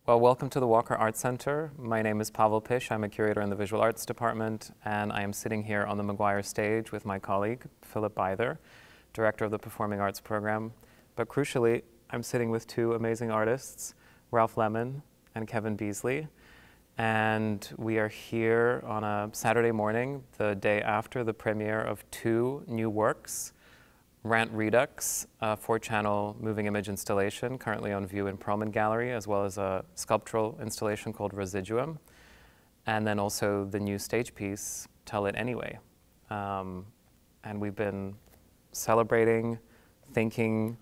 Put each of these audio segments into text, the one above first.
Well, welcome to the Walker Art Center. My name is Pavel Pyś. I'm a curator in the Visual Arts Department, and I am sitting here on the McGuire stage with my colleague, Philip Bither, director of the Performing Arts Program. But crucially, I'm sitting with two amazing artists, Ralph Lemon and Kevin Beasley. And we are here on a Saturday morning, the day after the premiere of two new works, Rant Redux, a 4-channel moving image installation currently on view in Perlman Gallery, as well as a sculptural installation called Residuum, and then also the new stage piece, Tell It Anyway. And we've been celebrating, thinking,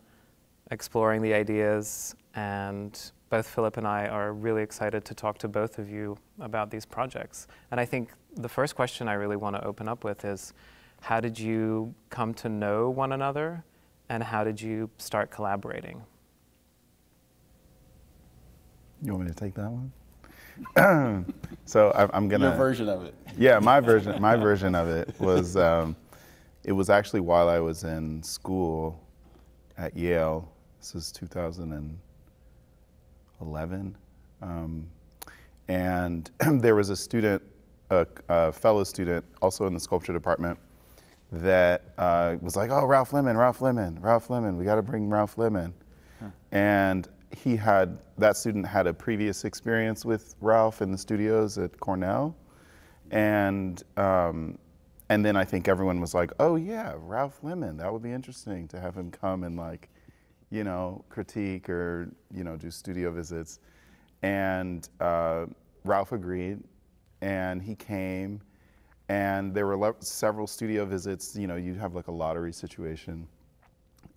exploring the ideas, and both Philip and I are really excited to talk to both of you about these projects. And I think the first question I really want to open up with is, how did you come to know one another, and how did you start collaborating? You want me to take that one? So I'm gonna. Your version of it. Yeah, my version of it was. It was actually while I was in school at Yale. This is 2011, and there was a student, a fellow student, also in the sculpture department, that was like, "Oh, Ralph Lemon, we got to bring Ralph Lemon." Huh. And that student had a previous experience with Ralph in the studios at Cornell, and then I think everyone was like, "Oh yeah, Ralph Lemon, that would be interesting to have him come and critique or do studio visits." And Ralph agreed, and he came. And there were several studio visits. You'd have like a lottery situation,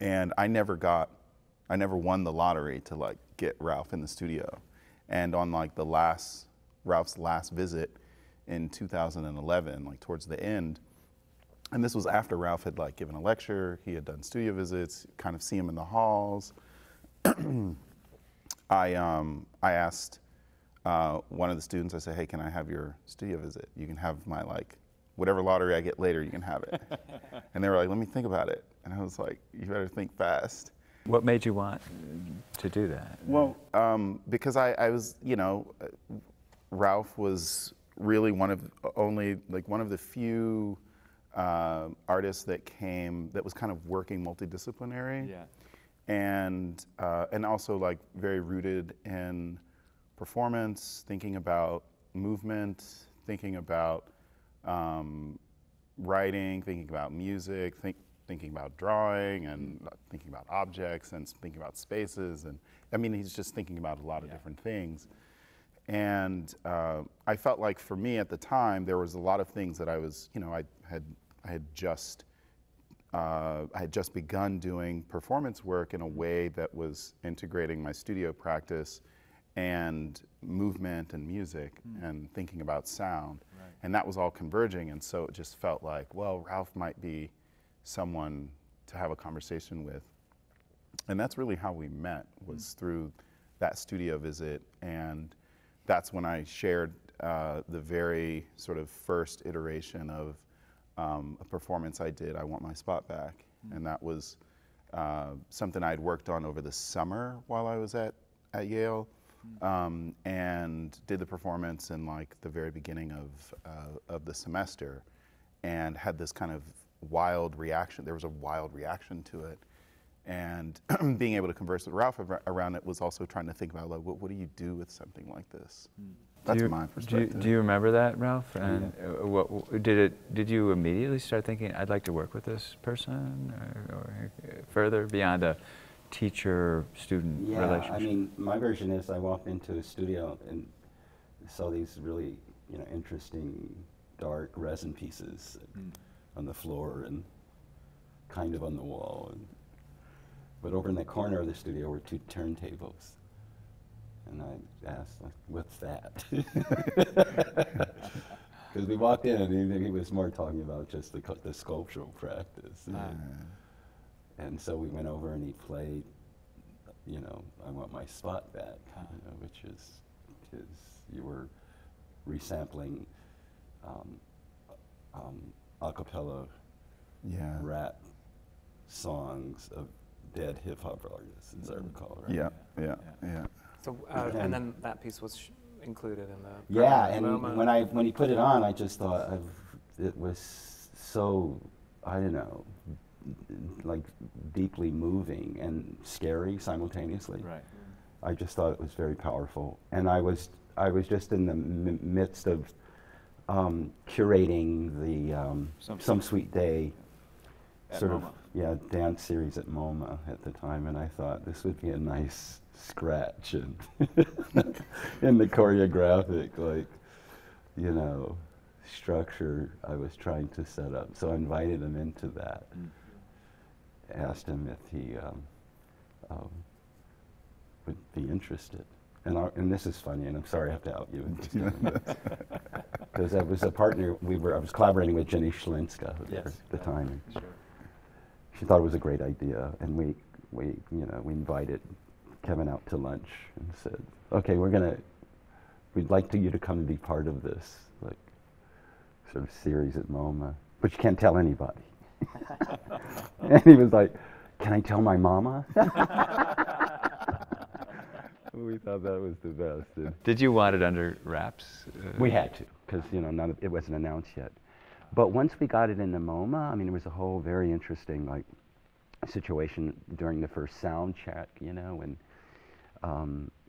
and I never won the lottery to get Ralph in the studio. And on Ralph's last visit in 2011, towards the end, and this was after Ralph had given a lecture, he had done studio visits, kind of see him in the halls. I asked one of the students, I said, "Hey, can I have your studio visit? You can have my whatever lottery I get later, you can have it." And they were like, "Let me think about it." And I was like, "You better think fast." What made you want to do that? Well, because I was, Ralph was really one of the few artists that was kind of working multidisciplinary. Yeah. And also very rooted in performance, thinking about movement, thinking about writing, thinking about music, thinking about drawing, and thinking about objects, and thinking about spaces. And I mean, he's just thinking about a lot of different things. And I felt like for me at the time, there was a lot of things that I was, I had just begun doing performance work in a way that was integrating my studio practice and movement and music and thinking about sound. Right. And that was all converging, and so it just felt like, well, Ralph might be someone to have a conversation with. And that's really how we met, was through that studio visit, and that's when I shared the very sort of first iteration of a performance I did, I Want My Spot Back. And that was something I'd worked on over the summer while I was at Yale. And did the performance in the very beginning of the semester, and had this kind of wild reaction. There was a wild reaction to it, and being able to converse with Ralph around it was also trying to think about what do you do with something like this. That's my perspective. Do you remember that, Ralph? And did you immediately start thinking, I'd like to work with this person, or further beyond a teacher-student relationship? Yeah, I mean, my version is I walked into a studio and saw these really, interesting dark resin pieces on the floor and kind of on the wall. But over in the corner of the studio were two turntables. And I asked, "What's that?" Because we walked in and he was more talking about just the sculptural practice. And so we went over and he played, I Want My Spot Back, which is you were resampling a cappella rap songs of dead hip hop artists, as I recall, right? Yeah. So, and then that piece was included in the yeah, and MoMA. when he put it on, I just thought it was so, I don't know, like deeply moving and scary simultaneously. Right. I just thought it was very powerful, and I was just in the midst of curating the Some Sweet Day sort of dance series at MoMA at the time, and I thought this would be a nice scratch and in the choreographic, like, you know, structure I was trying to set up. So I invited him into that. Asked him if he would be interested. And this is funny, and I'm sorry I have to out you, because I was a partner. I was collaborating with Jenny Schlinska at the time. Sure. She thought it was a great idea, and we invited Kevin out to lunch and said, "Okay, we'd like you to come and be part of this, like, sort of series at MoMA, but you can't tell anybody." And he was like, "Can I tell my mama?" We thought that was the best. Did you want it under wraps? We had to, because it wasn't announced yet. But once we got it in the MoMA, I mean, it was a whole very interesting situation during the first sound check, and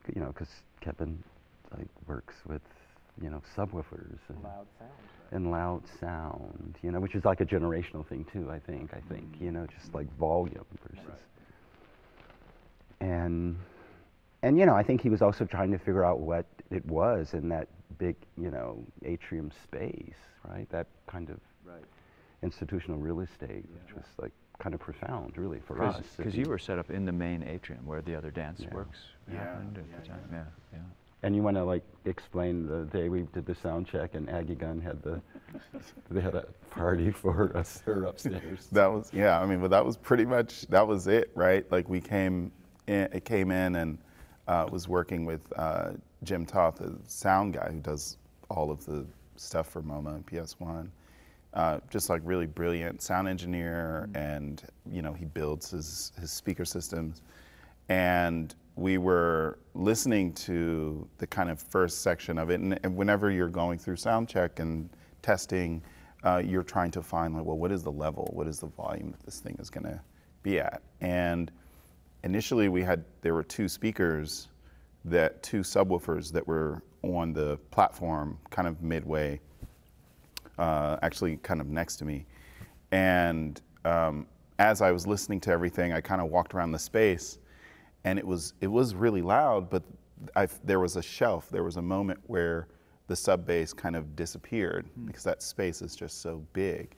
because Kevin works with subwoofers and Loud sound. And loud sound, which is like a generational thing too. I think, just like volume versus. Right. And I think he was also trying to figure out what it was in that big, atrium space, right? That kind of institutional real estate, which was like kind of profound, really, for us. Because you were set up in the main atrium where the other dance works happened at the time. Yeah. And you want to explain the day we did the sound check and Aggie Gunn had they had a party for us her upstairs. That was, I mean, but that was pretty much, that was it, right? Like it came in and was working with Jim Toth, the sound guy who does all of the stuff for MoMA and PS1. Just like really brilliant sound engineer, and he builds his speaker systems. And we were listening to the kind of first section of it, and whenever you're going through sound check and testing, you're trying to find what is the level, what is the volume that this thing is going to be at. And initially there were two speakers, two subwoofers that were on the platform kind of midway, actually kind of next to me. And as I was listening to everything, I kind of walked around the space, and it was really loud, but there was a shelf. There was a moment where the sub bass kind of disappeared because that space is just so big.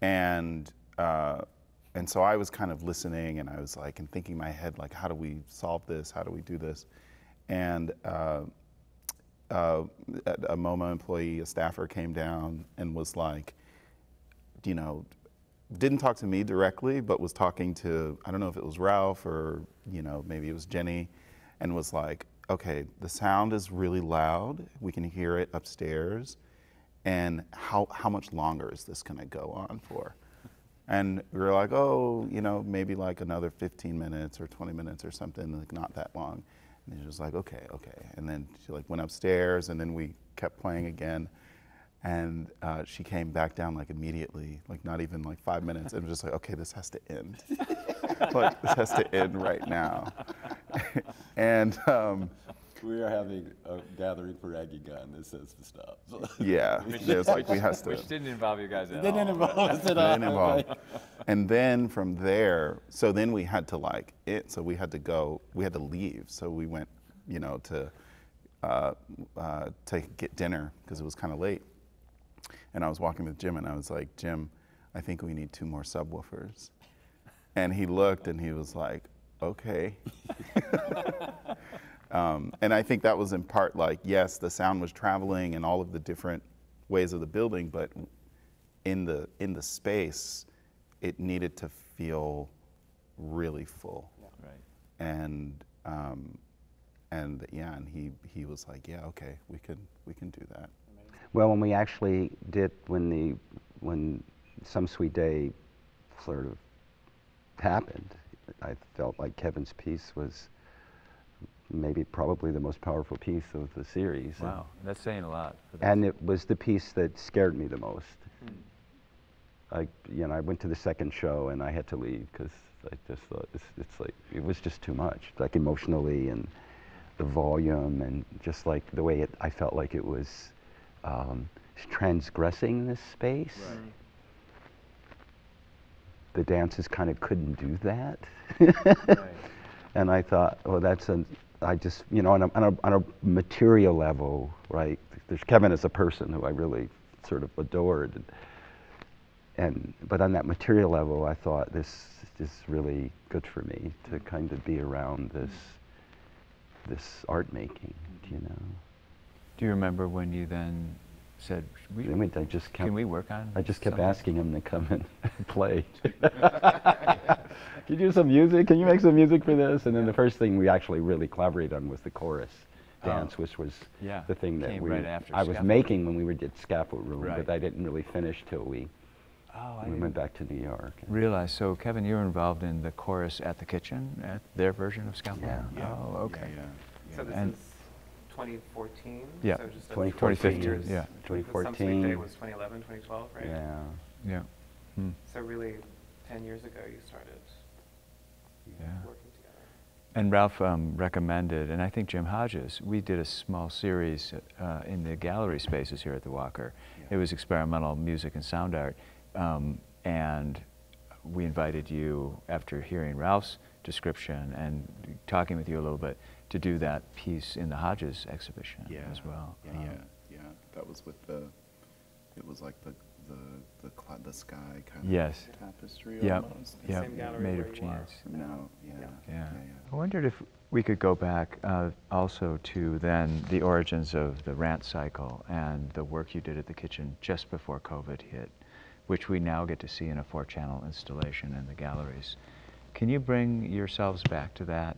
And so I was kind of listening, and I was and thinking in my head, how do we solve this? How do we do this? And a MoMA employee, a staffer, came down and was didn't talk to me directly, but was talking to, I don't know if it was Ralph or, maybe it was Jenny, and was like, okay, the sound is really loud. We can hear it upstairs. And how much longer is this going to go on for? And we were like, maybe another 15 minutes or 20 minutes or something, not that long. And she was like, okay. And then she went upstairs, and then we kept playing again. And she came back down immediately, not even 5 minutes, and was just okay, this has to end. This has to end right now. And we are having a gathering for Aggie Gunn that says to stop. Yeah, there's we have to. Which didn't involve you guys at all. Didn't involve us at all. Didn't involve. And then from there, so then we had to so we had to go, we had to leave. So we went, to get dinner because it was kind of late. And I was walking with Jim, and I was like, Jim, I think we need 2 more subwoofers. And he looked, and he was like, okay. And I think that was in part yes, the sound was traveling in all of the different ways of the building, but in the space, it needed to feel really full. Yeah. Right. And he was like, yeah, okay, we can do that. Well, when we actually did, when Some Sweet Day sort of happened, I felt like Kevin's piece was maybe probably the most powerful piece of the series. Wow, that's saying a lot. And it was the piece that scared me the most. I went to the second show and I had to leave because I just thought it's like, it was just too much, like emotionally, and the volume, and just like the way I felt like it was transgressing this space. Right. The dances kind of couldn't do that. Right. And I thought, well, I just, on a material level, right? There's Kevin as a person who I really sort of adored. But on that material level, I thought this is really good for me to kind of be around this art making, Do you remember when you then said, can we work on I just kept something? asking him to come and play. Can you do some music? Can you make some music for this? And then the first thing we actually really collaborated on was the chorus dance, which was the thing that Came right after I was Scaffold making when we did Scaffold Room, Right. but I didn't really finish till we went back to New York. Realize. So Kevin, you're involved in the chorus at the kitchen, at their version of Scaffold? Yeah. Oh, okay. So this And- is 2014? Yeah. So just 2014. years. Yeah. Some Sweet 2014. Day was 2011, 2012, right? Yeah. Yeah. Hmm. So really, 10 years ago you started Yeah. working together. And Ralph recommended, and I think Jim Hodges, we did a small series in the gallery spaces here at the Walker. It was experimental music and sound art. And we invited you, after hearing Ralph's description and talking with you a little bit, to do that piece in the Hodges exhibition as well. Yeah. That was with it was like the sky kind Yes. of tapestry Yep. almost. Yep. Same gallery Made where of you are. genius. No, Yeah. I wondered if we could go back also to then the origins of the Rant cycle and the work you did at the kitchen just before COVID hit, which we now get to see in a 4-channel installation in the galleries. Can you bring yourselves back to that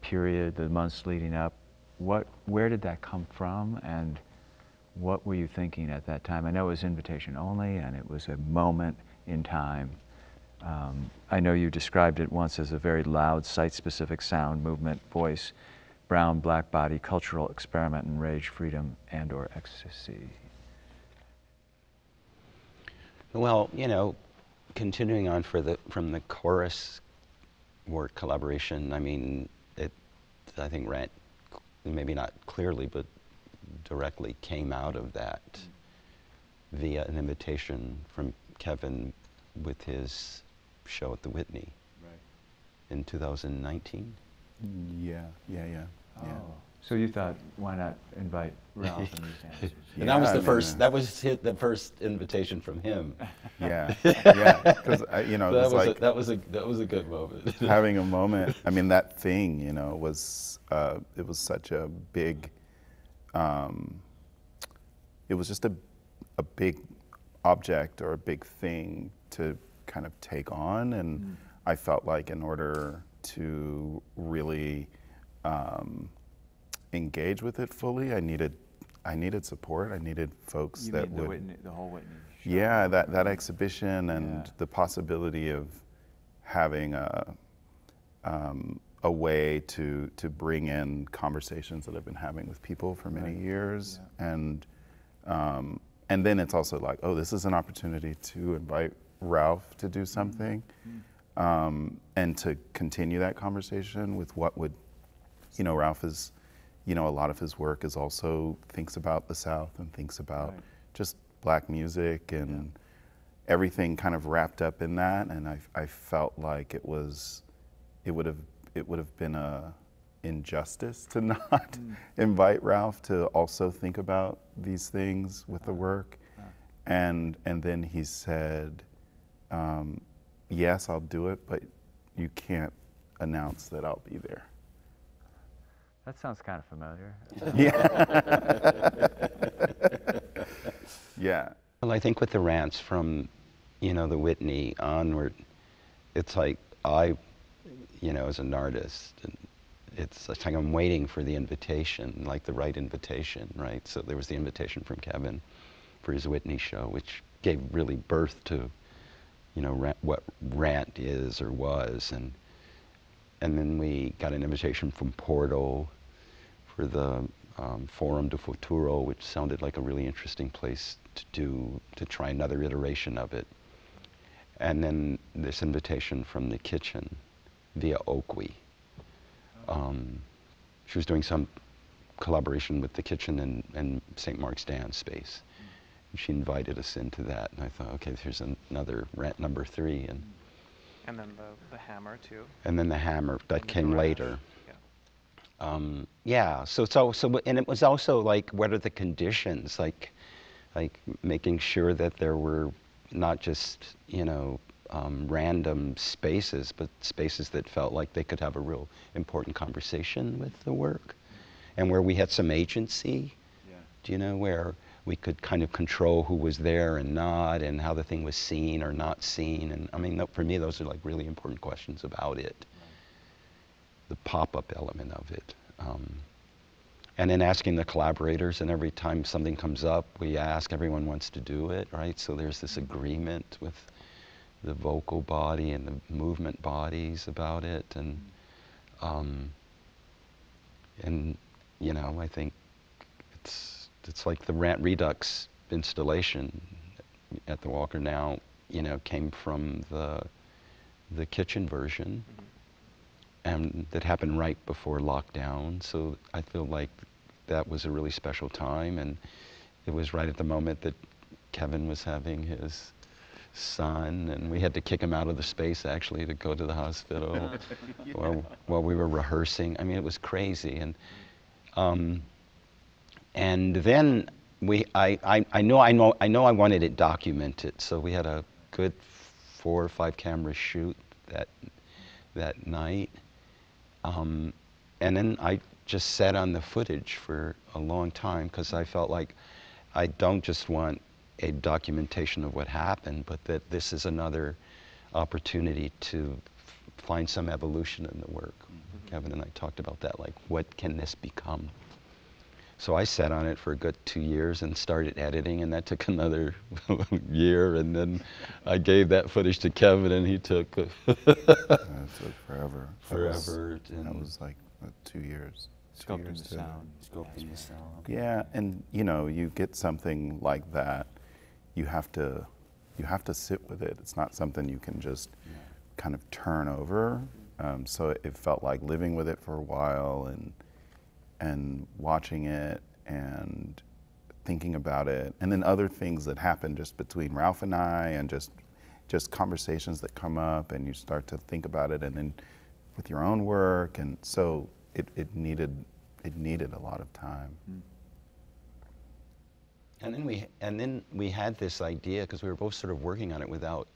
period, the months leading up? Where did that come from, and what were you thinking at that time? I know it was invitation only, and it was a moment in time. I know you described it once as a very loud, site-specific sound, movement, voice, brown, black body, cultural experiment, and rage, freedom, and/or ecstasy. Well, continuing on from the chorus work collaboration, I mean, I think Rant, maybe not clearly, but directly came out of that via an invitation from Kevin with his show at the Whitney in 2019. Yeah. So you thought, why not invite Ralph and these dancers? And that was the I first. mean, That was the first invitation from him. Yeah. Because it was like that was a good moment. having a moment. I mean, that thing, was it was such a big. It was just a big object or a big thing to kind of take on, and I felt like in order to really engage with it fully, I needed support. I needed folks You that mean would. the whole Whitney show? Yeah, that exhibition and the possibility of having a way to bring in conversations that I've been having with people for many years, and then it's also like, oh, this is an opportunity to invite Ralph to do something, and to continue that conversation with what would, Ralph is, a lot of his work is also thinks about the South and thinks about just Black music and everything kind of wrapped up in that, and I felt like it would have been a injustice to not invite Ralph to also think about these things with the work, and then he said, yes, I'll do it, but you can't announce that I'll be there. That sounds kind of familiar. Yeah. Well, I think with the Rants from, the Whitney onward, it's like as an artist, and it's like I'm waiting for the invitation, like the right invitation, right? So there was the invitation from Kevin for his Whitney show, which gave really birth to, what Rant is or was, then we got an invitation from Porto for the Forum do Futuro, which sounded like a really interesting place to try another iteration of it. And then this invitation from the kitchen via Okwui. She was doing some collaboration with the kitchen and St. Mark's dance space. And she invited us into that, and I thought, okay, here's another Rant number 3. And then the hammer too. And then the hammer that came later. Yeah. Yeah, so it's also, and it was also like, what are the conditions? Like making sure that there were not just, you know, random spaces, but spaces that felt like they could have a real important conversation with the work, and where we had some agency. Yeah. Do you know, where we could kind of control who was there and not, and how the thing was seen or not seen. And I mean, for me, those are like really important questions about it. The pop-up element of it. And then asking the collaborators, and every time something comes up, we ask, everyone wants to do it, right? So there's this agreement with the vocal body and the movement bodies about it. And you know, I think it's like the Rant Redux installation at the Walker now, you know, came from the kitchen version. Mm-hmm. And that happened right before lockdown, so I feel like that was a really special time, and it was right at the moment that Kevin was having his son, and we had to kick him out of the space actually to go to the hospital. Yeah. while we were rehearsing. I mean, it was crazy, and then I know I wanted it documented, so we had a good 4 or 5 camera shoot that night. And then I just sat on the footage for a long time, because I felt like I don't just want a documentation of what happened, but that this is another opportunity to find some evolution in the work. Mm-hmm. Kevin and I talked about that, like, what can this become? So I sat on it for a good 2 years and started editing, and that took another year, and then I gave that footage to Kevin, and he took... It took forever. That was like 2 years. Sculpting the sound. Sculpting the sound. Yeah, and you know, you get something like that, you have to sit with it. It's not something you can just kind of turn over. So it felt like living with it for a while, and watching it and thinking about it, and then other things that happen just between Ralph and I, and just conversations that come up, and you start to think about it, and then with your own work, and so it needed a lot of time. And then we had this idea, because we were both sort of working on it without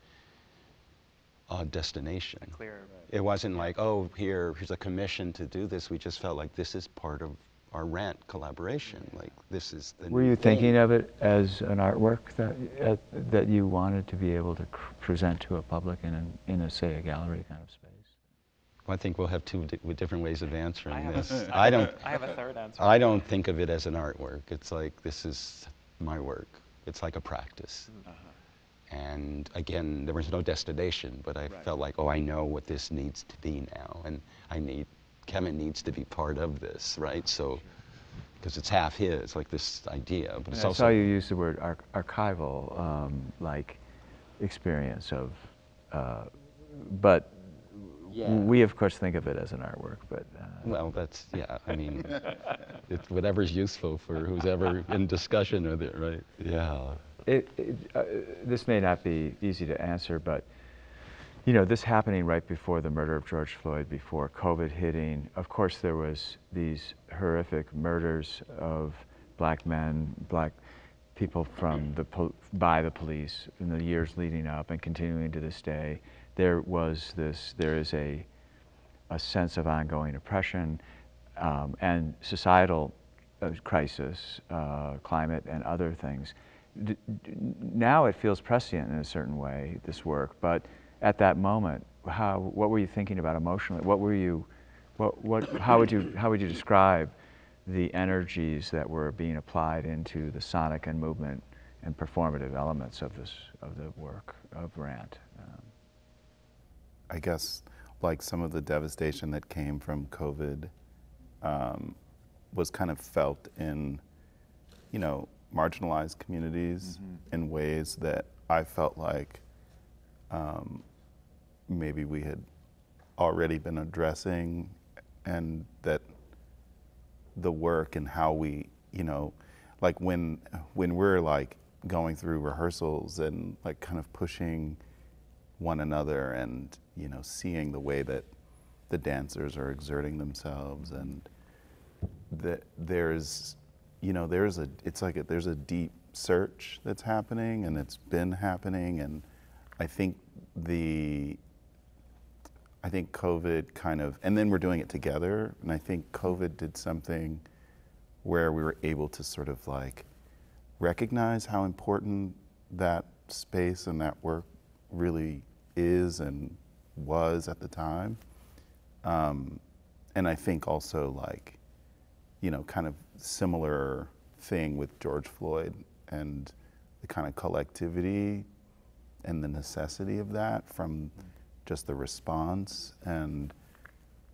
a destination. Clear. It wasn't like, oh, here's a commission to do this. We just felt like this is part of our Rant collaboration. Like, this is the Were you thinking of it as an artwork that you wanted to be able to present to a public in a, say, a gallery kind of space? Well, I think we'll have 2 different ways of answering this. I have a third answer. I don't think of it as an artwork. It's like, this is my work. It's like a practice. And again, there was no destination, but I felt like, oh, I know what this needs to be now, and Kevin needs to be part of this, right? So, because it's half his, like this idea, but it's also... I saw you use the word archival, like experience of, but we of course think of it as an artwork, but... Well, that's, yeah, I mean, it's whatever's useful for who's ever in discussion with it, right? Yeah. This may not be easy to answer, but you know, this happening right before the murder of George Floyd, before COVID hitting, of course there was these horrific murders of black men, black people by the police in the years leading up and continuing to this day. There is a sense of ongoing oppression and societal crisis, climate and other things. Now it feels prescient in a certain way, this work, but at that moment, what were you thinking about emotionally? How would you describe the energies that were being applied into the sonic and movement and performative elements of the work of Rant? I guess like some of the devastation that came from COVID was kind of felt in, you know, marginalized communities in ways that I felt like maybe we had already been addressing, and that the work and how we, you know, like when we're like going through rehearsals and like kind of pushing one another and, you know, seeing the way that the dancers are exerting themselves, and that there's, you know, there's a deep search that's happening, and it's been happening, and I think COVID kind of, and then we're doing it together, and I think COVID did something where we were able to sort of like recognize how important that space and that work really is and was at the time. And I think also like, you know, kind of similar thing with George Floyd and the kind of collectivity and the necessity of that from just the response. And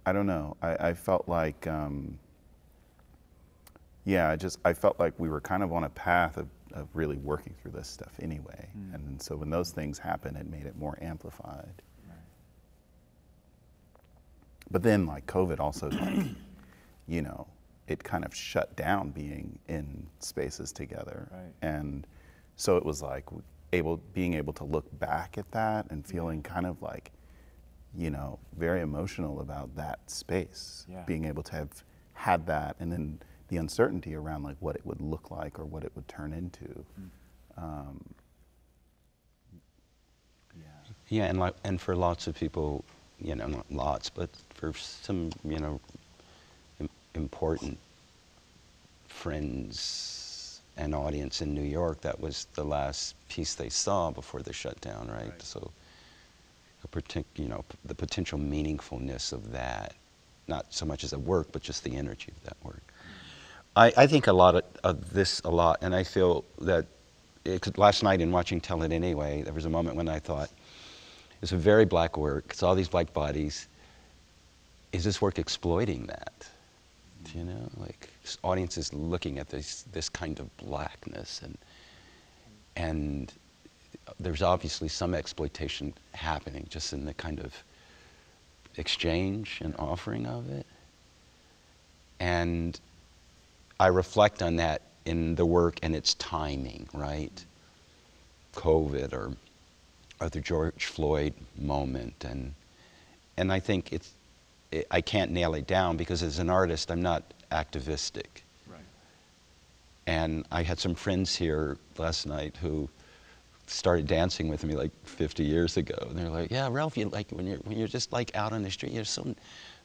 I don't know, I felt like, I felt like we were kind of on a path of really working through this stuff anyway. And so when those things happen, it made it more amplified. But then like COVID also, like, you know, it kind of shut down being in spaces together. And so it was like being able to look back at that and feeling kind of like, you know, very emotional about that space, being able to have had that, and then the uncertainty around like what it would look like or what it would turn into. And for lots of people, you know, not lots, but for some, you know, important friends and audience in New York, that was the last piece they saw before the shutdown, right? So, you know, the potential meaningfulness of that, not so much as a work, but just the energy of that work. I think a lot of this a lot, and I feel that last night in watching Tell It Anyway, there was a moment when I thought, it's a very black work, it's all these black bodies. Is this work exploiting that? You know, like this audience is looking at this kind of blackness, and there's obviously some exploitation happening just in the kind of exchange and offering of it. And I reflect on that in the work and its timing, right? COVID or the George Floyd moment, and I think I can't nail it down because as an artist, I'm not activistic. And I had some friends here last night who started dancing with me like 50 years ago, and they're like, "Yeah, Ralph, you like when you're just like out on the street, you're so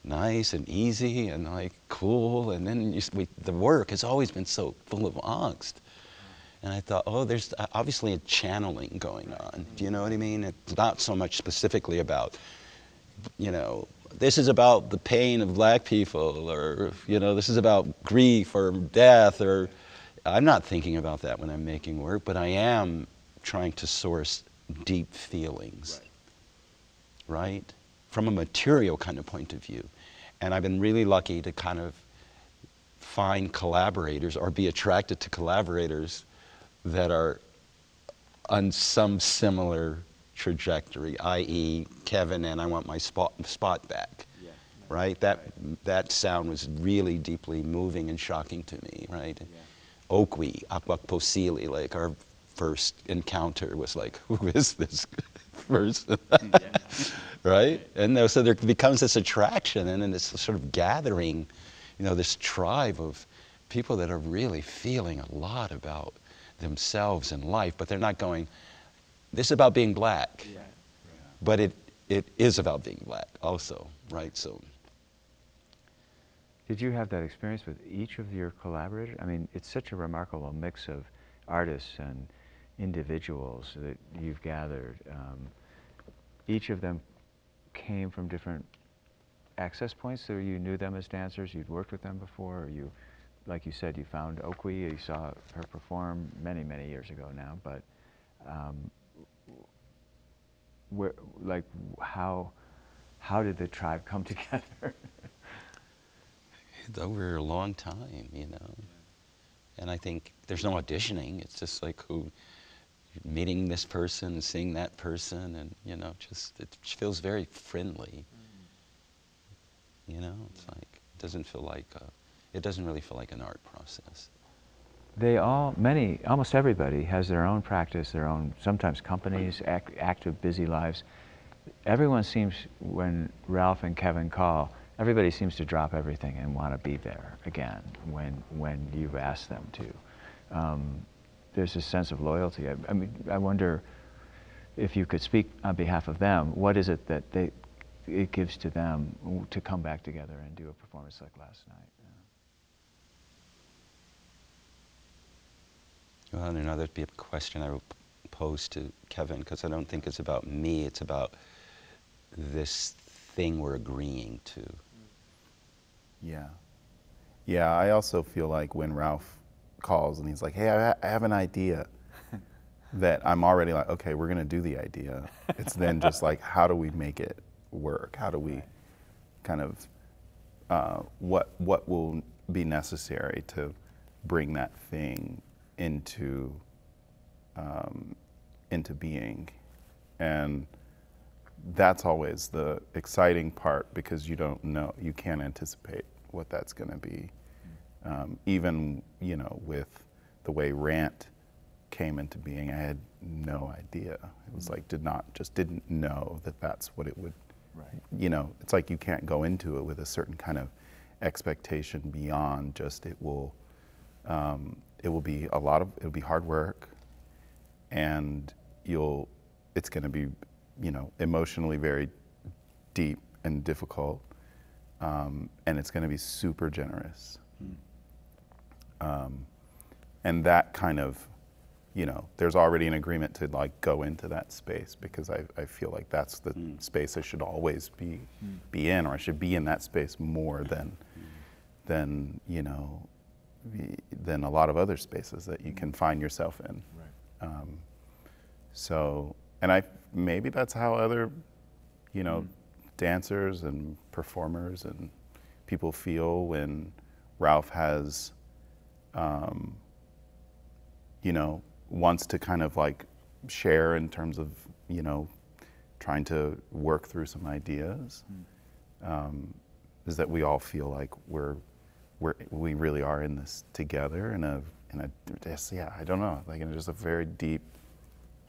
nice and easy and like cool, and then the work has always been so full of angst." And I thought, oh, there's obviously a channeling going on. Do you know what I mean? It's not so much specifically about, you know, this is about the pain of black people, or, you know, this is about grief or death, or I'm not thinking about that when I'm making work, but I am trying to source deep feelings, right? From a material kind of point of view. And I've been really lucky to kind of find collaborators or be attracted to collaborators that are on some similar trajectory, i.e. Kevin and I want my spot back, right? That sound was really deeply moving and shocking to me, right? Okwui, Okpokwasili, like our first encounter was like, who is this person? Right? And so there becomes this attraction and then this sort of gathering, you know, this tribe of people that are really feeling a lot about themselves and life, but they're not going, this is about being black. But it is about being black also, right? So. Did you have that experience with each of your collaborators? I mean, it's such a remarkable mix of artists and individuals that you've gathered. Each of them came from different access points, so you knew them as dancers, you'd worked with them before, or you, like you said, you found Okwui, you saw her perform many, many years ago now, but how did the tribe come together? Over a long time, you know. And I think there's no auditioning. It's just like meeting this person, seeing that person, and you know, just it feels very friendly. You know, it's like it doesn't really feel like an art process. They all, almost everybody has their own practice, their own, sometimes companies, active, busy lives. Everyone seems, when Ralph and Kevin call, everybody seems to drop everything and want to be there again when you've asked them to. There's a sense of loyalty. I mean, I wonder if you could speak on behalf of them. What is it that it gives to them to come back together and do a performance like last night? Well, and another big question I would pose to Kevin, because I don't think it's about me, it's about this thing we're agreeing to. Yeah. Yeah, I also feel like when Ralph calls and he's like, hey, I have an idea, that I'm already like, okay, we're gonna do the idea. It's then just like, how do we make it work? How do we kind of, what will be necessary to bring that thing into being? And that's always the exciting part, because you don't know, you can't anticipate what that's going to be. Even, you know, with the way Rant came into being, I had no idea. It was like, didn't know that that's what it would, you know, it's like you can't go into it with a certain kind of expectation beyond just it will be it'll be hard work, and it's going to be, you know, emotionally very deep and difficult, and it's going to be super generous. And that kind of, you know, there's already an agreement to like go into that space, because I feel like that's the space I should always be in, or I should be in that space more than you know, than a lot of other spaces that you can find yourself in. So, and maybe that's how other, you know, dancers and performers and people feel when Ralph has, you know, wants to kind of like share in terms of, you know, trying to work through some ideas, is that we all feel like we really are in this together in a yeah, I don't know, like in just a very deep,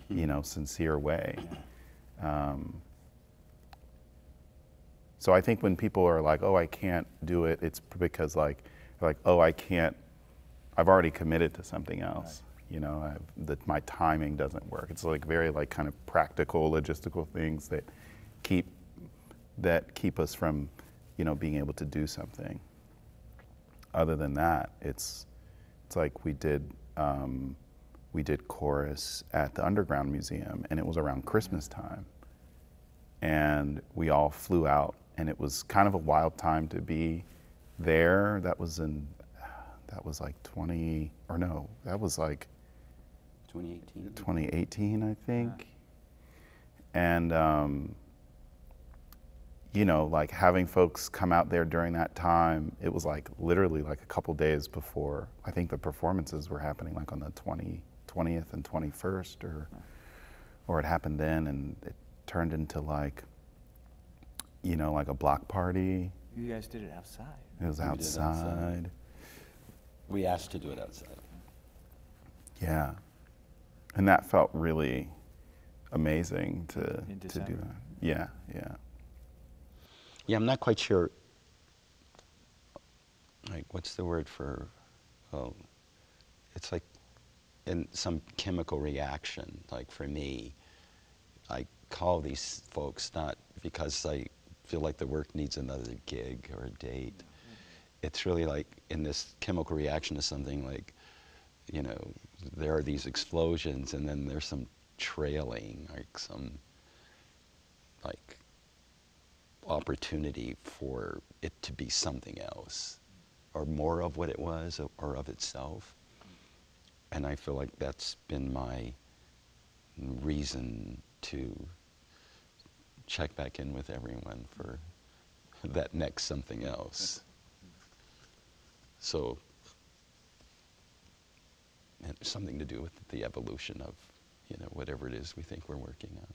you know, sincere way. So I think when people are like, oh, I can't do it, it's because like, oh, I've already committed to something else. You know, that my timing doesn't work. It's like very like kind of practical, logistical things that keep us from, you know, being able to do something. Other than that, it's like we did chorus at the Underground Museum, and it was around Christmas time, and we all flew out, and it was kind of a wild time to be there. That was like 2018, I think. And you know, like having folks come out there during that time, it was like literally like a couple days before, I think the performances were happening like on the 20th and 21st, or it happened then, and it turned into like, you know, like a block party. You guys did it outside. It was outside. We asked to do it outside. Yeah. And that felt really amazing to do that. Yeah, yeah. Yeah, I'm not quite sure, like, what's the word for, it's like in some chemical reaction. Like for me, I call these folks not because I feel like the work needs another gig or a date. It's really like in this chemical reaction to something, like, you know, there are these explosions and then there's some trailing, like some, like, opportunity for it to be something else, or more of what it was, or of itself. And I feel like that's been my reason to check back in with everyone for that next something else. So, and something to do with the evolution of, you know, whatever it is we think we're working on.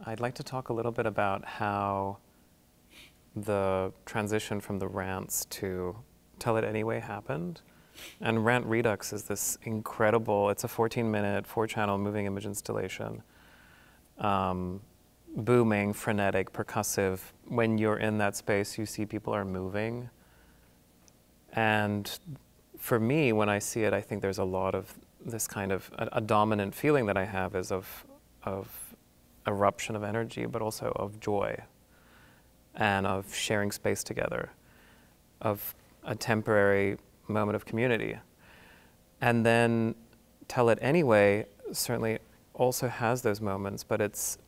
I'd like to talk a little bit about how the transition from the rants to Tell It Anyway happened. And Rant Redux is this incredible, it's a 14-minute, 4-channel moving image installation. Booming, frenetic, percussive. When you're in that space, you see people are moving. And for me, when I see it, I think there's a lot of this kind of, a dominant feeling that I have is of eruption of energy, but also of joy and of sharing space together, of a temporary moment of community. And then Tell It Anyway certainly also has those moments, but it's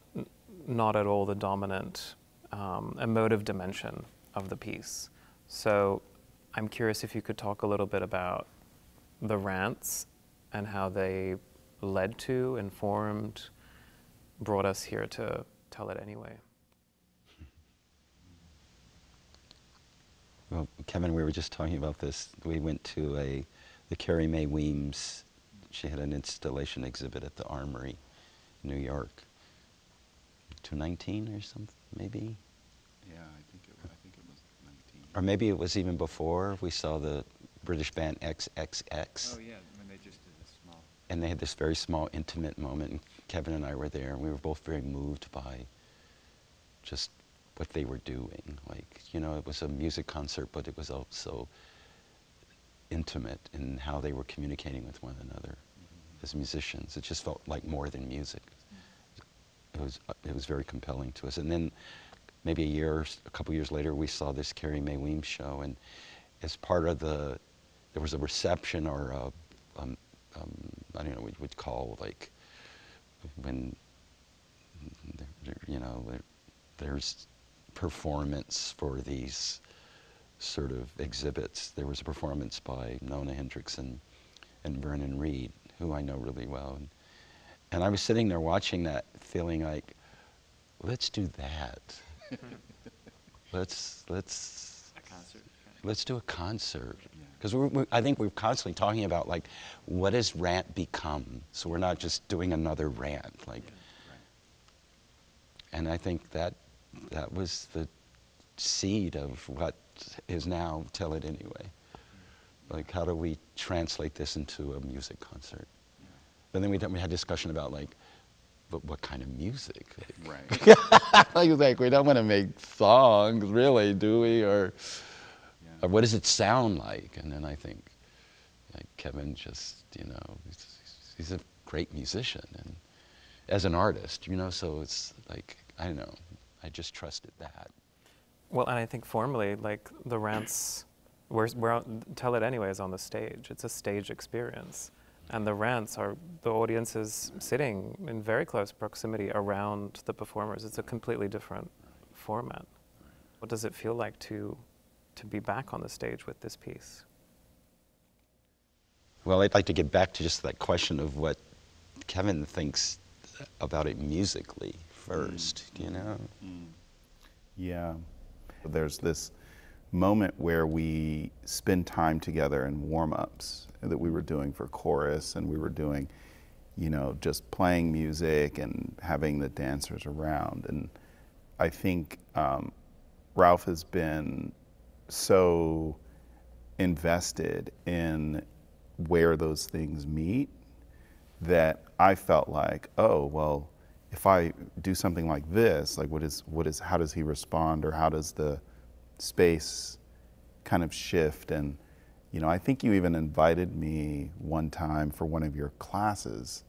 not at all the dominant emotive dimension of the piece. So I'm curious if you could talk a little bit about the rants and how they led to, informed, brought us here to Tell It Anyway. Well, Kevin, we were just talking about this. We went to the Carrie Mae Weems, she had an installation exhibit at the Armory in New York. 2019 or something, maybe? Yeah, I think it was 19. Or maybe it was even before. We saw the British band XXX. Oh yeah, when they just did a small. And they had this very small, intimate moment, and Kevin and I were there, and we were both very moved by just what they were doing. Like, you know, it was a music concert, but it was also intimate in how they were communicating with one another as musicians. It just felt like more than music. It was very compelling to us. And then maybe a couple years later, we saw this Carrie Mae Weems show, and as part of there was a reception or I don't know what you would call, like, when, you know, there's performance for these sort of exhibits. There was a performance by Nona Hendrickson and Vernon Reed, who I know really well. And I was sitting there watching that, feeling like, let's do that. let's do a concert. Because I think we're constantly talking about, like, what does Rant become? So we're not just doing another Rant. Like, and I think that was the seed of what is now Tell It Anyway. Like, how do we translate this into a music concert? But then we had discussion about, like, but what kind of music? Like, like, we don't want to make songs, really, do we? Or what does it sound like? And then I think, like, Kevin just, you know, he's a great musician and as an artist, you know, so it's like, I don't know, I just trusted that. Well, and I think formally, like, the rants, Tell It Anyway is on the stage. It's a stage experience. And the rants are, the audience is sitting in very close proximity around the performers. It's a completely different format. What does it feel like to be back on the stage with this piece? Well, I'd like to get back to just that question of what Kevin thinks about it musically first, you know? Yeah. There's this moment where we spend time together in warm-ups that we were doing for chorus, and we were doing, you know, just playing music and having the dancers around. And I think Ralph has been so invested in where those things meet that I felt like, oh, well, if I do something like this, like how does he respond, or how does the space kind of shift? And, you know, I think you even invited me one time for one of your classes.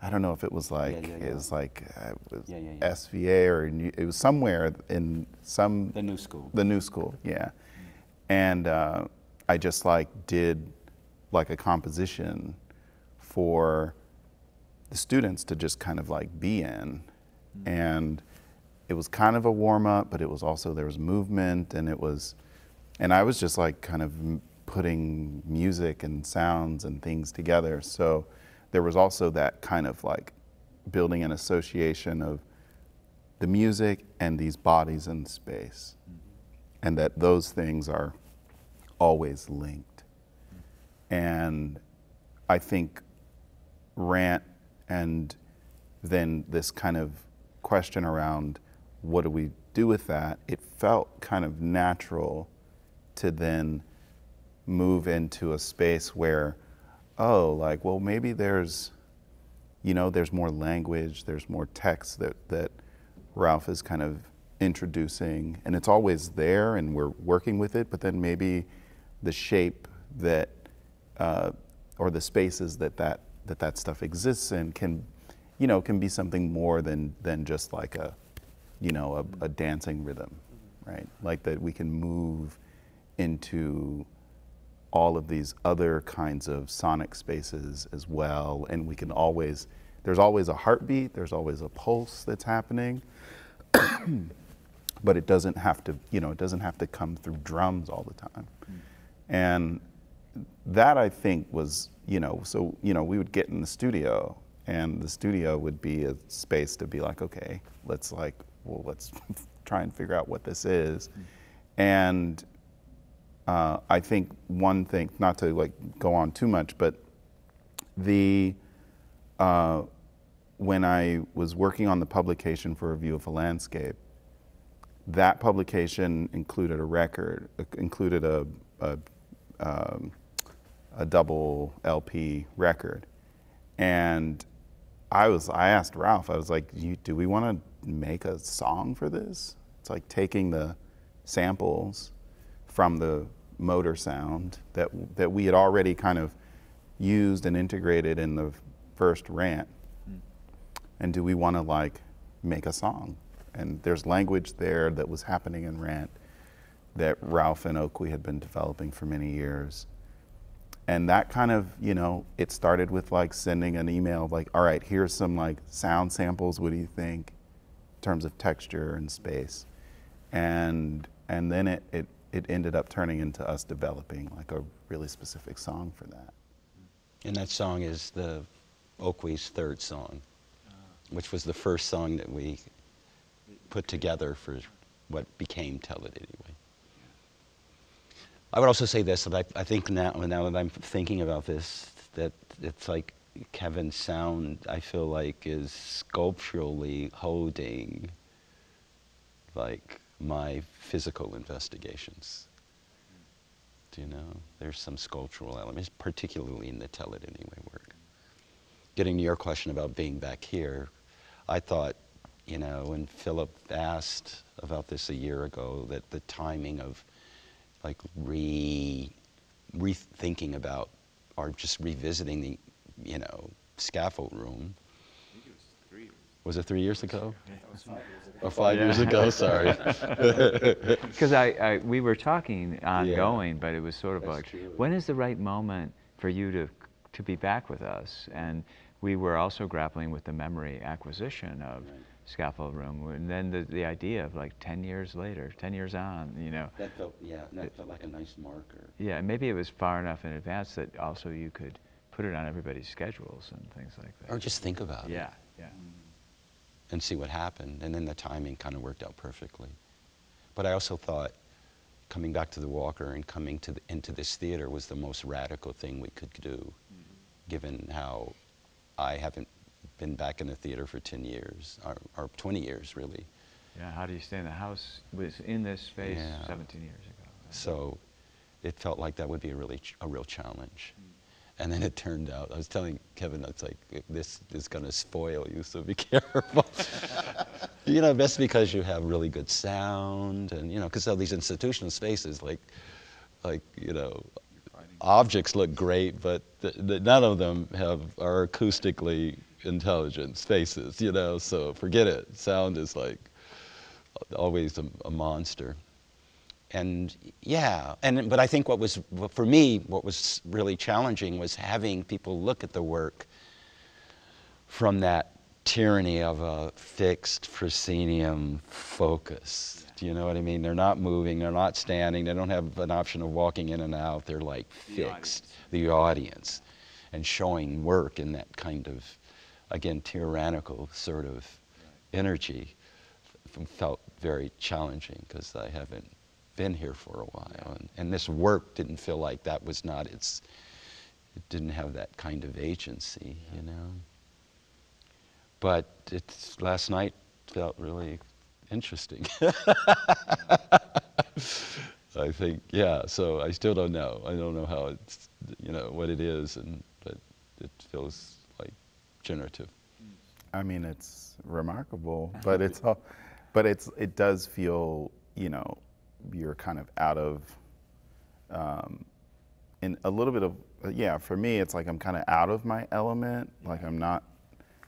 I don't know if it was like, it was like SVA or it was somewhere in some... The New School. The New School, yeah. And I just like did like a composition for the students to just kind of like be in. And it was kind of a warm up, but it was also, there was movement, and I was just like kind of putting music and sounds and things together. So there was also that kind of like building an association of the music and these bodies in space, and that those things are always linked. And I think Rant and then this kind of question around what do we do with that, it felt kind of natural to then move into a space where, oh, like, well, maybe there's, you know, there's more language, there's more text that Ralph is kind of introducing, and it's always there and we're working with it, but then maybe the shape that, or the spaces that stuff exists in can, you know, can be something more than just like a, you know, a dancing rhythm, right? Like that we can move into all of these other kinds of sonic spaces as well, and we can always, there's always a heartbeat, there's always a pulse that's happening, but it doesn't have to, you know, it doesn't have to come through drums all the time. And that, I think, was, you know, so, you know, we would get in the studio, and the studio would be a space to be like, okay, let's like, well, let's try and figure out what this is. And I think one thing, not to like go on too much, but the, when I was working on the publication for A View of a Landscape, that publication included a record, included a double LP record. And I asked Ralph, I was like, do we want to make a song for this? It's like taking the samples from the motor sound that we had already kind of used and integrated in the first Rant. And do we want to like make a song? And there's language there that was happening in Rant that Ralph and Okwui had been developing for many years. And that kind of, you know, it started with like sending an email like, all right, here's some like sound samples, what do you think in terms of texture and space? And then it ended up turning into us developing like a really specific song for that. And that song is the Okpui's third song, which was the first song that we put together for what became Tell It Anyway. I would also say this, that I think now that I'm thinking about this, that it's like Kevin's sound, I feel like, is sculpturally holding like my physical investigations. Do you know? There's some sculptural elements, particularly in the Tell It Anyway work. Getting to your question about being back here, I thought, you know, when Philip asked about this a year ago, that the timing of like rethinking about, or just revisiting the, you know, Scaffold Room. I think it was 3 years. Was it 3 years ago? Yeah, it was 5 years ago. Or 5 years ago, sorry. Because we were talking ongoing, Yeah. But it was sort of That's like, true. when is the right moment for you to be back with us? And we were also grappling with the memory acquisition of Scaffold Room, and then the idea of like 10 years later, 10 years on, you know. That felt, yeah, that felt like a nice marker. Yeah, and maybe it was far enough in advance that also you could put it on everybody's schedules and things like that. Or just think about it. Yeah, yeah. And see what happened, and then the timing kind of worked out perfectly. But I also thought coming back to the Walker and coming into this theater was the most radical thing we could do, given how I haven't been back in the theater for 10 years, or 20 years, really. Yeah, how do you stay in the house was in this space 17 years ago? So it felt like that would be a real challenge. And then it turned out, I was telling Kevin, it's like, this is going to spoil you, so be careful. You know, best because you have really good sound, and, you know, because all these institutional spaces, like, you know, objects look great, but none of them are acoustically intelligent spaces, you know, so forget it. Sound is like always a monster. And yeah, but I think for me, what was really challenging was having people look at the work from that tyranny of a fixed proscenium focus. Do you know what I mean? They're not moving, they're not standing, they don't have an option of walking in and out, they're like fixed. The audience. And showing work in that kind of, again, tyrannical sort of energy. felt very challenging because I haven't been here for a while, and this work didn't feel like that was not its. It didn't have that kind of agency, you know. But last night felt really interesting. I think, yeah. So I still don't know. I don't know how it's, you know, what it is, but it feels like generative. I mean, it's remarkable, but it does feel, you know, you're kind of out of, in a little bit of, yeah, for me, it's like I'm kind of out of my element, like I'm not,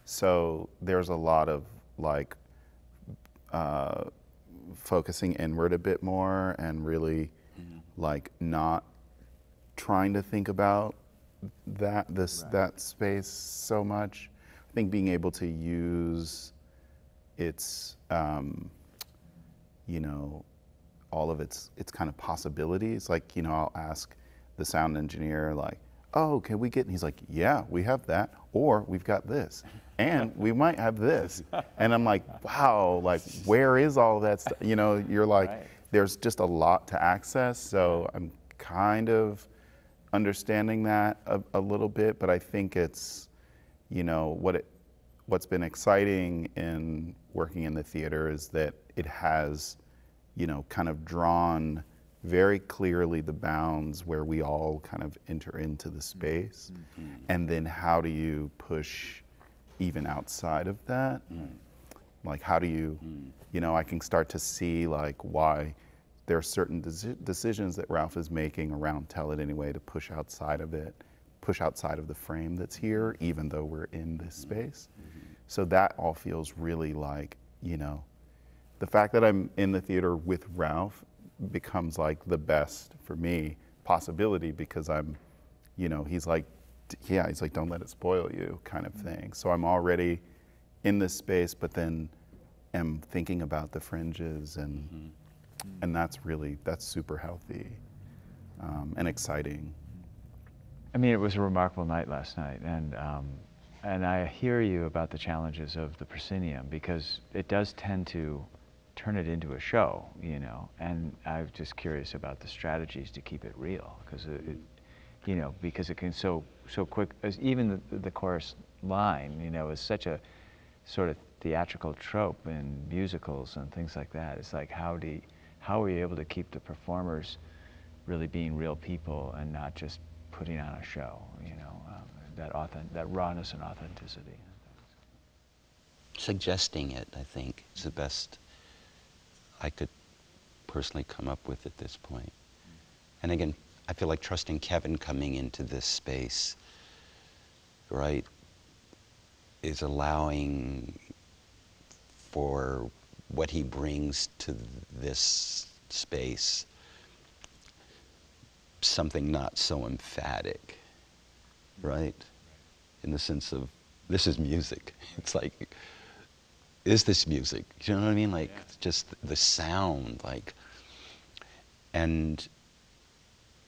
so there's a lot of like focusing inward a bit more and really like not trying to think about that space so much. I think being able to use its, you know, all of its kind of possibilities. Like, you know, I'll ask the sound engineer, like, oh, can we get, and he's like, yeah, we have that, or we've got this, and we might have this. And I'm like, wow, like, where is all of that stuff? You know, you're like, there's just a lot to access, so I'm kind of understanding that a little bit, but I think it's, you know, what's been exciting in working in the theater is that it has, you know, kind of drawn very clearly the bounds where we all kind of enter into the space. And then how do you push even outside of that? Like, how do you, you know, I can start to see like why there are certain decisions that Ralph is making around Tell It Anyway to push outside of it, push outside of the frame that's here, even though we're in this space. So that all feels really like, you know, the fact that I'm in the theater with Ralph becomes like the best for me possibility, because I'm, you know, he's like, yeah, he's like, don't let it spoil you kind of thing. So I'm already in this space, but then am thinking about the fringes, and that's super healthy and exciting. I mean, it was a remarkable night last night, and I hear you about the challenges of the proscenium, because it does tend to turn it into a show, you know, and I'm just curious about the strategies to keep it real, because it, you know, because it can so quick, as even the chorus line, you know, is such a sort of theatrical trope in musicals and things like that. It's like, how are you able to keep the performers really being real people and not just putting on a show, you know, that rawness and authenticity. Suggesting it, I think, is the best I could personally come up with at this point. And again, I feel like trusting Kevin coming into this space, right, is allowing for what he brings to this space, something not so emphatic, right? In the sense of, this is music. It's like, is this music? Do you know what I mean? Like, just the sound, like, and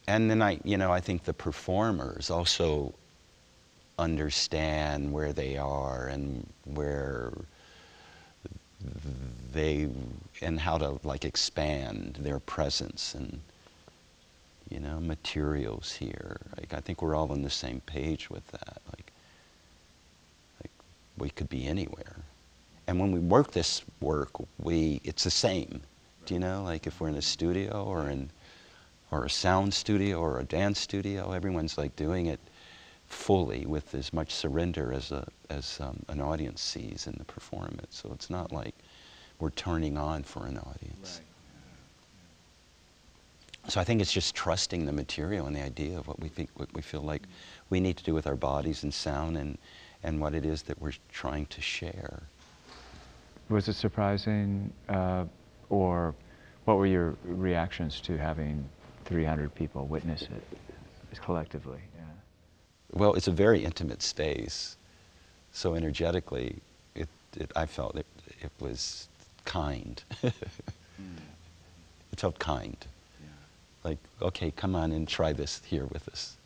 then I think the performers also understand where they are and where and how to like expand their presence and, you know, materials here. Like, I think we're all on the same page with that. Like we could be anywhere. And when we work this work, it's the same. Do you know? Like, if we're in a studio or a sound studio or a dance studio, everyone's like doing it fully with as much surrender as an audience sees in the performance. So it's not like we're turning on for an audience. Right. So I think it's just trusting the material and the idea of what we feel like we need to do with our bodies and sound, and what it is that we're trying to share. Was it surprising, or what were your reactions to having 300 people witness it collectively? Yeah. Well, it's a very intimate space, so energetically, I felt it was kind. It felt kind. Yeah. Like, okay, come on and try this here with us.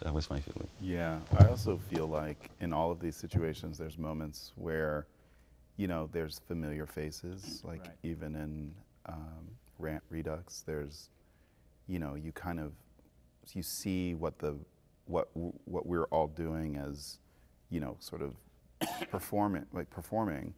That was my feeling. Yeah, I also feel like in all of these situations, there's moments where you know, there's familiar faces, like Right. even in Rant Redux, there's, you know, you kind of, you see what we're all doing as, you know, sort of performing,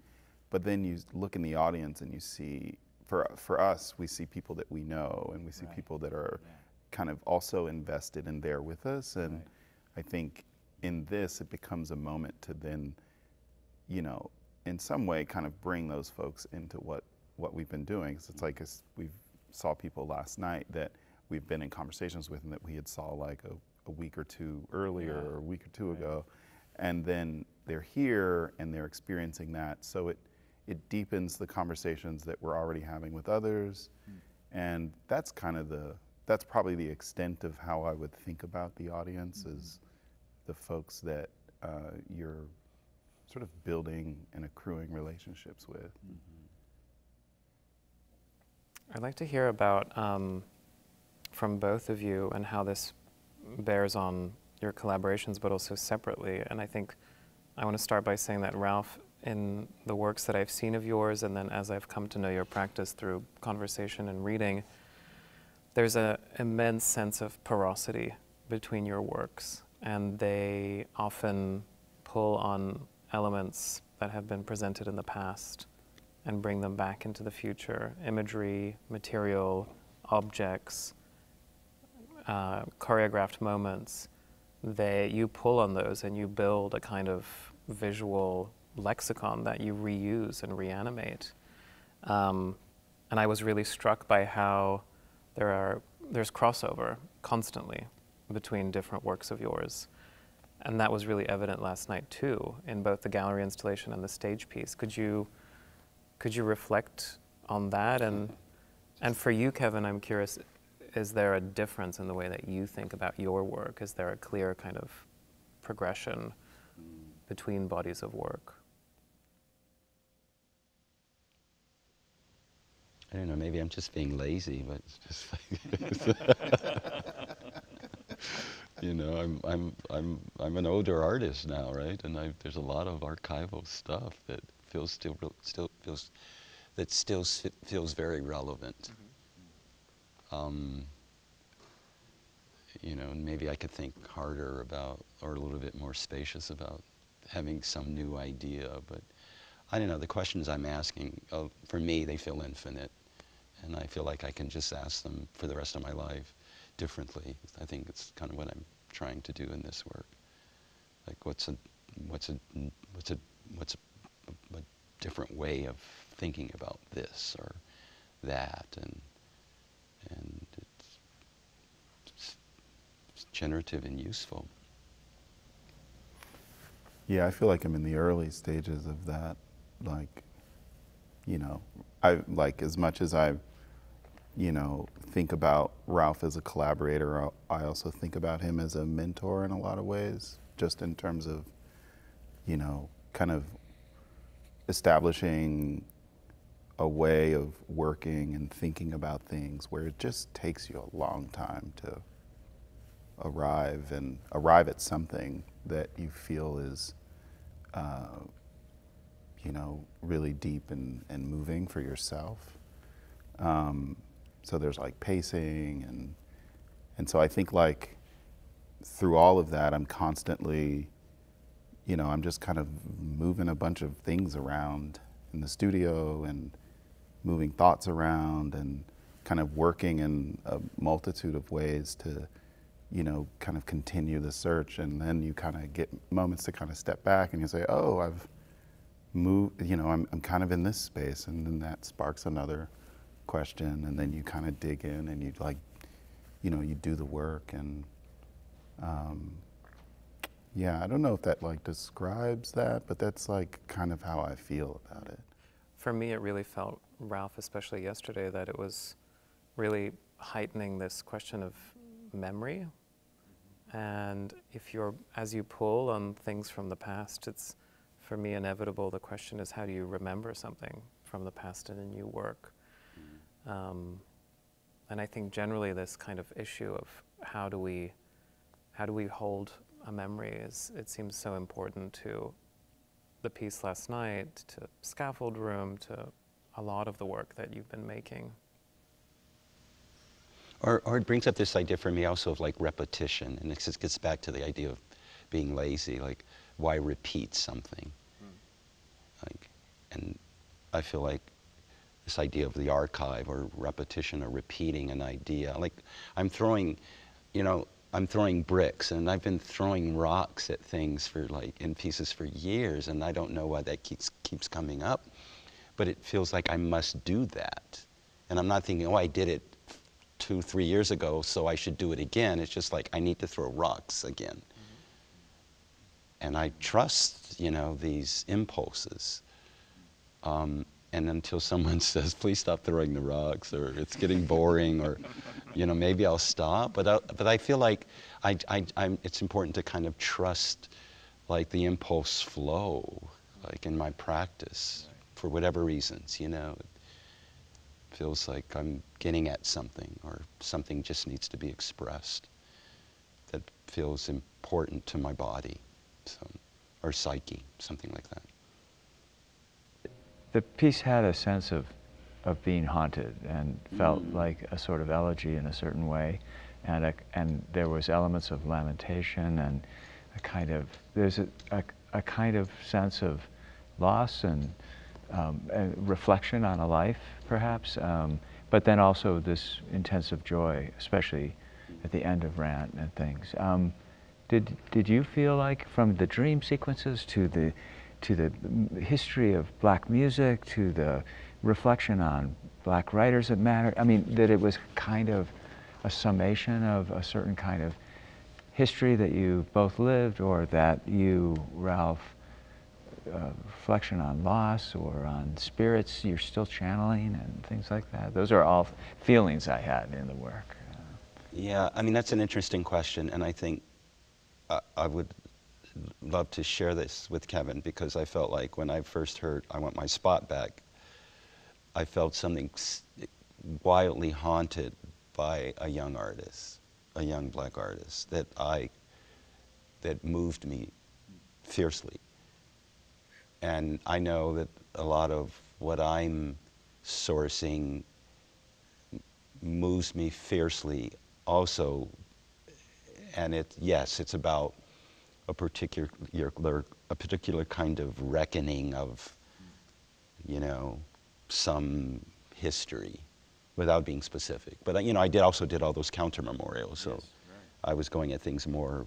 but then you look in the audience and you see, for us, we see people that we know, and we see Right. people that are Yeah. kind of also invested in there with us, and Right. I think in this, it becomes a moment to then, you know, in some way kind of bring those folks into what we've been doing. So it's like we saw people last night that we've been in conversations with and that we had saw like a week or two earlier, Yeah. or a week or two Right. ago. And then they're here and they're experiencing that. So it deepens the conversations that we're already having with others. And that's kind of that's probably the extent of how I would think about the audience, is the folks that you're sort of building and accruing relationships with. I'd like to hear about, from both of you, and how this bears on your collaborations, but also separately. And I think I want to start by saying that, Ralph, in the works that I've seen of yours, and then as I've come to know your practice through conversation and reading, there's an immense sense of porosity between your works, and they often pull on elements that have been presented in the past and bring them back into the future. Imagery, material, objects, choreographed moments. You pull on those and you build a kind of visual lexicon that you reuse and reanimate. And I was really struck by how there's crossover constantly between different works of yours. And that was really evident last night too, in both the gallery installation and the stage piece. Could you reflect on that? And for you, Kevin, I'm curious, is there a difference in the way that you think about your work? Is there a clear kind of progression between bodies of work? I don't know, maybe I'm just being lazy, but it's just like you know, I'm an older artist now, right? And there's a lot of archival stuff that feels feels very relevant. You know, and maybe I could think harder about, or a little bit more spacious about having some new idea, but I don't know, the questions I'm asking, for me, they feel infinite, and I feel like I can just ask them for the rest of my life differently. I think it's kind of what I'm trying to do in this work. Like, what's a different way of thinking about this or that, and it's generative and useful. Yeah, I feel like I'm in the early stages of that. Like, you know, I like, as much as I, you know, think about Ralph as a collaborator, I also think about him as a mentor in a lot of ways, just in terms of, you know, kind of establishing a way of working and thinking about things where it just takes you a long time to arrive at something that you feel is, you know, really deep and moving for yourself. So there's like pacing, and so I think like through all of that, I'm constantly, you know, I'm just kind of moving a bunch of things around in the studio and moving thoughts around and kind of working in a multitude of ways to, you know, kind of continue the search. And then you kind of get moments to kind of step back and you say, oh, I've moved, you know, I'm kind of in this space, and then that sparks another question, and then you kind of dig in and you like, you know, you do the work. And yeah, I don't know if that like describes that, but that's like kind of how I feel about it. For me, it really felt, Ralph, especially yesterday, that it was really heightening this question of memory. And as you pull on things from the past, it's, for me, inevitable. The question is, how do you remember something from the past in a new work? And I think generally this kind of issue of how do we hold a memory it seems so important to the piece last night to Scaffold Room to a lot of the work that you've been making. Or it brings up this idea for me also of like repetition, and it just gets back to the idea of being lazy, like why repeat something? Like, and I feel like this idea of the archive or repetition or repeating an idea, like I'm throwing, you know, I'm throwing bricks, and I've been throwing rocks at things for like in pieces for years, and I don't know why that keeps coming up, but it feels like I must do that, and I'm not thinking, oh, I did it 2-3 years ago, so I should do it again. It's just like I need to throw rocks again. And I trust, you know, these impulses. And until someone says, please stop throwing the rocks, or it's getting boring, or, you know, maybe I'll stop. But I feel like it's important to kind of trust, like, the impulse flow, like, in my practice, for whatever reasons, you know. It feels like I'm getting at something, or something just needs to be expressed that feels important to my body. So, or psyche, something like that. The piece had a sense of being haunted and felt like a sort of elegy in a certain way, and there was elements of lamentation and a kind of, there's a kind of sense of loss and reflection on a life, perhaps, but then also this intensive joy, especially at the end of Rant and things. Did you feel like, from the dream sequences to the history of black music to the reflection on black writers that matter, I mean, that it was kind of a summation of a certain kind of history that you both lived, or that you, Ralph, reflection on loss or on spirits you're still channeling and things like that? Those are all feelings I had in the work. Yeah, I mean, that's an interesting question, and I think I would love to share this with Kevin, because I felt like when I first heard I Want My Spot Back, I felt something wildly haunted by a young artist, a young black artist, that moved me fiercely. And I know that a lot of what I'm sourcing moves me fiercely also. And yes, it's about a particular kind of reckoning of, you know, some history, without being specific. But you know, I also did all those counter memorials, so yes, right. I was going at things more,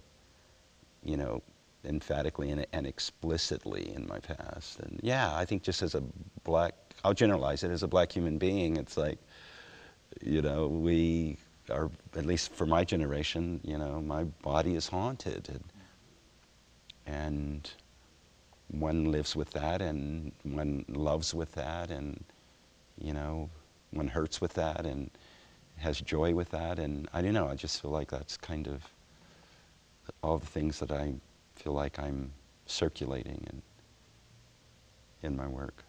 you know, emphatically and explicitly in my past. And yeah, I think just as a black, I'll generalize it, as a black human being, it's like, you know, we are, at least for my generation, you know, my body is haunted. And one lives with that, and one loves with that, and, you know, one hurts with that, and has joy with that. And I don't know, I just feel like that's kind of all the things that I feel like I'm circulating in my work.